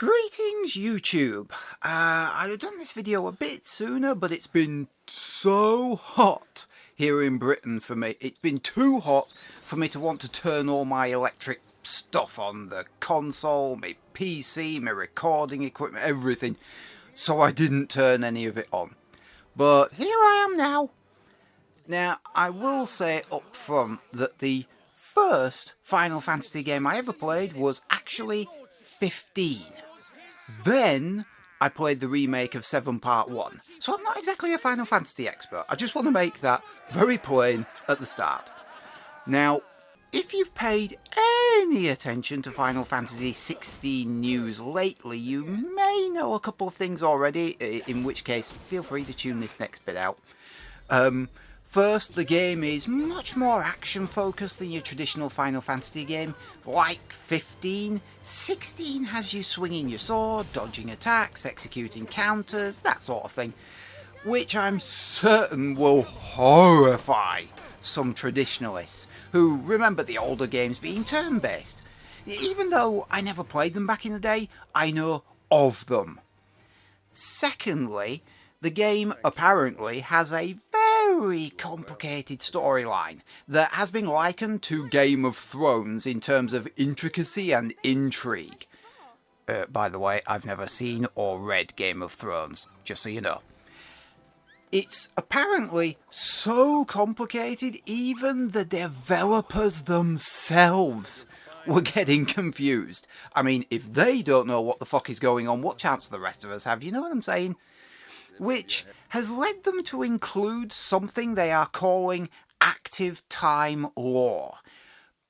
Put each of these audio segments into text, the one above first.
Greetings YouTube. I'd have done this video a bit sooner, but it's been so hot here in Britain for me. It's been too hot for me to want to turn all my electric stuff on, the console, my PC, my recording equipment, everything. So I didn't turn any of it on. But here I am now. Now, I will say up front that the first Final Fantasy game I ever played was actually 15. Then I played the remake of 7 Part 1. So I'm not exactly a Final Fantasy expert. I just want to make that very plain at the start. Now, if you've paid any attention to Final Fantasy 16 news lately, you may know a couple of things already, in which case feel free to tune this next bit out. First, the game is much more action-focused than your traditional Final Fantasy game. Like 15, 16 has you swinging your sword, dodging attacks, executing counters, that sort of thing. Which I'm certain will horrify some traditionalists who remember the older games being turn-based. Even though I never played them back in the day, I know of them. Secondly, the game apparently has a very complicated storyline that has been likened to Game of Thrones in terms of intricacy and intrigue. By the way, I've never seen or read Game of Thrones, just so you know. It's apparently so complicated, even the developers themselves were getting confused. I mean, if they don't know what the fuck is going on, what chance do the rest of us have? You know what I'm saying? Which has led them to include something they are calling active time lore.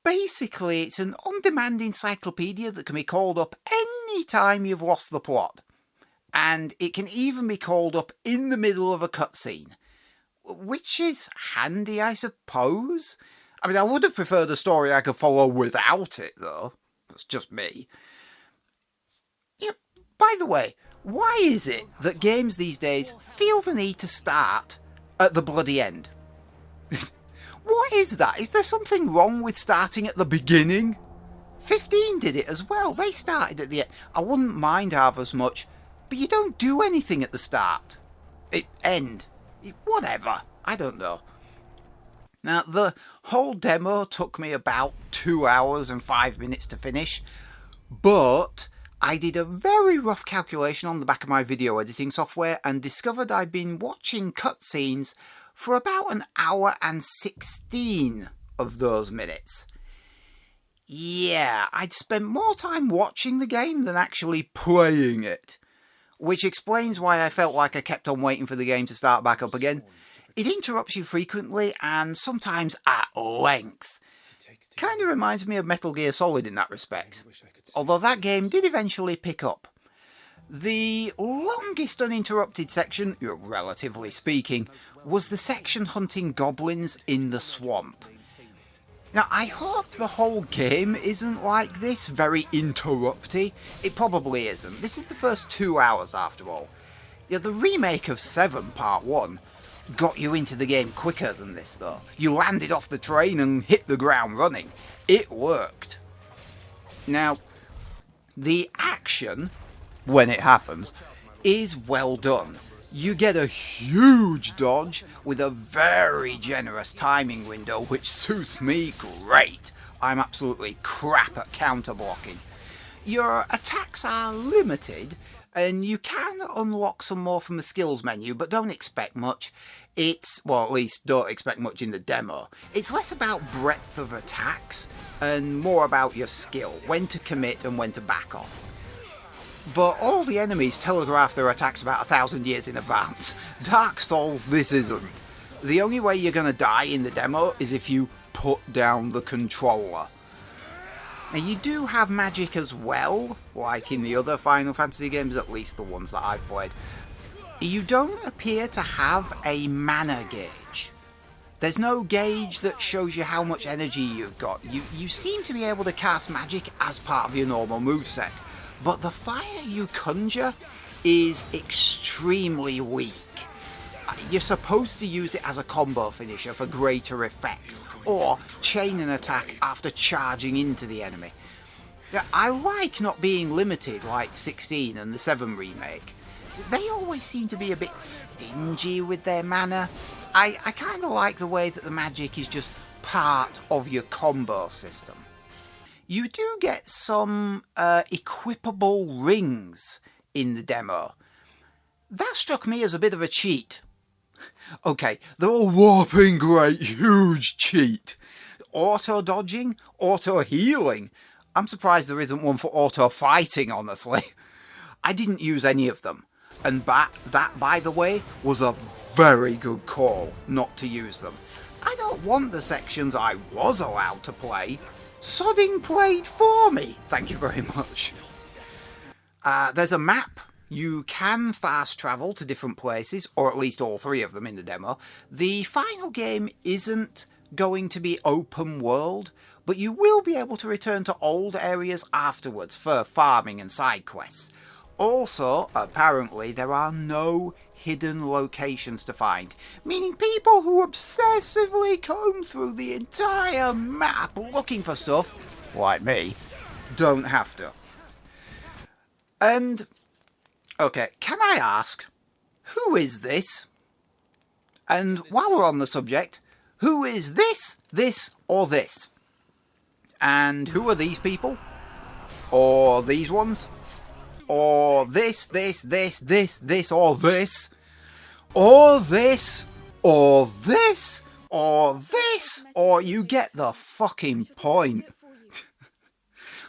Basically, it's an on-demand encyclopedia that can be called up any time you've lost the plot. And it can even be called up in the middle of a cutscene. Which is handy, I suppose. I mean, I would have preferred a story I could follow without it, though. That's just me. Yeah, by the way, why is it that games these days feel the need to start at the bloody end? What is that? Is there something wrong with starting at the beginning? 15 did it as well. They started at the end. I wouldn't mind half as much, but you don't do anything at the start. Whatever. I don't know. Now, the whole demo took me about 2 hours and 5 minutes to finish, but I did a very rough calculation on the back of my video editing software and discovered I'd been watching cutscenes for about an hour and 16 of those minutes. Yeah, I'd spent more time watching the game than actually playing it, which explains why I felt like I kept on waiting for the game to start back up again. It interrupts you frequently and sometimes at length. Kind of reminds me of Metal Gear Solid in that respect, although that game did eventually pick up. The longest uninterrupted section, relatively speaking, was the section hunting goblins in the swamp. Now, I hope the whole game isn't like this, very interrupty. It probably isn't. This is the first 2 hours after all. Yeah, the remake of 7 Part 1 got you into the game quicker than this, though. You landed off the train and hit the ground running. It worked. Now, the action, when it happens, is well done. You get a huge dodge with a very generous timing window, which suits me great. I'm absolutely crap at counter-blocking. Your attacks are limited, and you can unlock some more from the skills menu, but don't expect much. Well, at least don't expect much in the demo. It's less about breadth of attacks, and more about your skill, when to commit and when to back off. But all the enemies telegraph their attacks about 1,000 years in advance. Dark Souls, this isn't. The only way you're going to die in the demo is if you put down the controller. Now, you do have magic as well, like in the other Final Fantasy games, at least the ones that I've played. You don't appear to have a mana gauge. There's no gauge that shows you how much energy you've got. You seem to be able to cast magic as part of your normal moveset, but the fire you conjure is extremely weak. You're supposed to use it as a combo finisher for greater effect, or chain an attack after charging into the enemy. Yeah, I like not being limited like 16 and the 7 remake. They always seem to be a bit stingy with their mana. I kind of like the way that the magic is just part of your combo system. You do get some equipable rings in the demo. That struck me as a bit of a cheat. Okay, they're a whopping great, huge cheat. Auto-dodging, auto-healing. I'm surprised there isn't one for auto-fighting, honestly. I didn't use any of them. And that, by the way, was a very good call not to use them. I don't want the sections I was allowed to play sodding played for me. Thank you very much. There's a map. You can fast travel to different places, or at least all 3 of them in the demo. The final game isn't going to be open world, but you will be able to return to old areas afterwards for farming and side quests. Also, apparently, there are no hidden locations to find, meaning people who obsessively comb through the entire map looking for stuff, like me, don't have to. And, okay, can I ask, who is this? And while we're on the subject, who is this, or this? And who are these people? Or these ones? Or this, or this? Or this, or this, or this? Or you get the fucking point.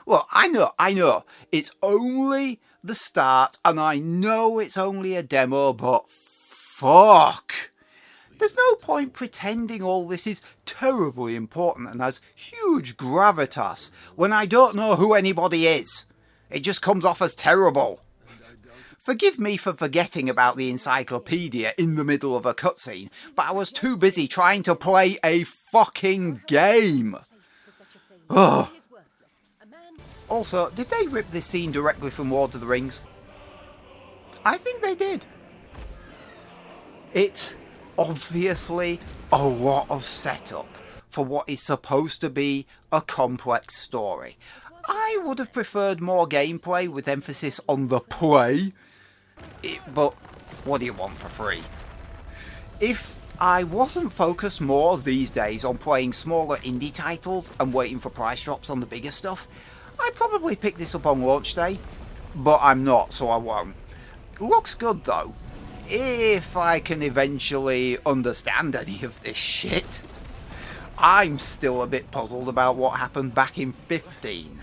Look, I know, it's only the start, and I know it's only a demo, but fuck. There's no point pretending all this is terribly important and has huge gravitas when I don't know who anybody is. It just comes off as terrible. Forgive me for forgetting about the encyclopedia in the middle of a cutscene, but I was too busy trying to play a fucking game. Ugh. Also, did they rip this scene directly from Lord of the Rings? I think they did. It's obviously a lot of setup for what is supposed to be a complex story. I would have preferred more gameplay with emphasis on the play, but what do you want for free? If I wasn't focused more these days on playing smaller indie titles and waiting for price drops on the bigger stuff, I'd probably pick this up on launch day, but I'm not, so I won't. Looks good though, if I can eventually understand any of this shit. I'm still a bit puzzled about what happened back in 15.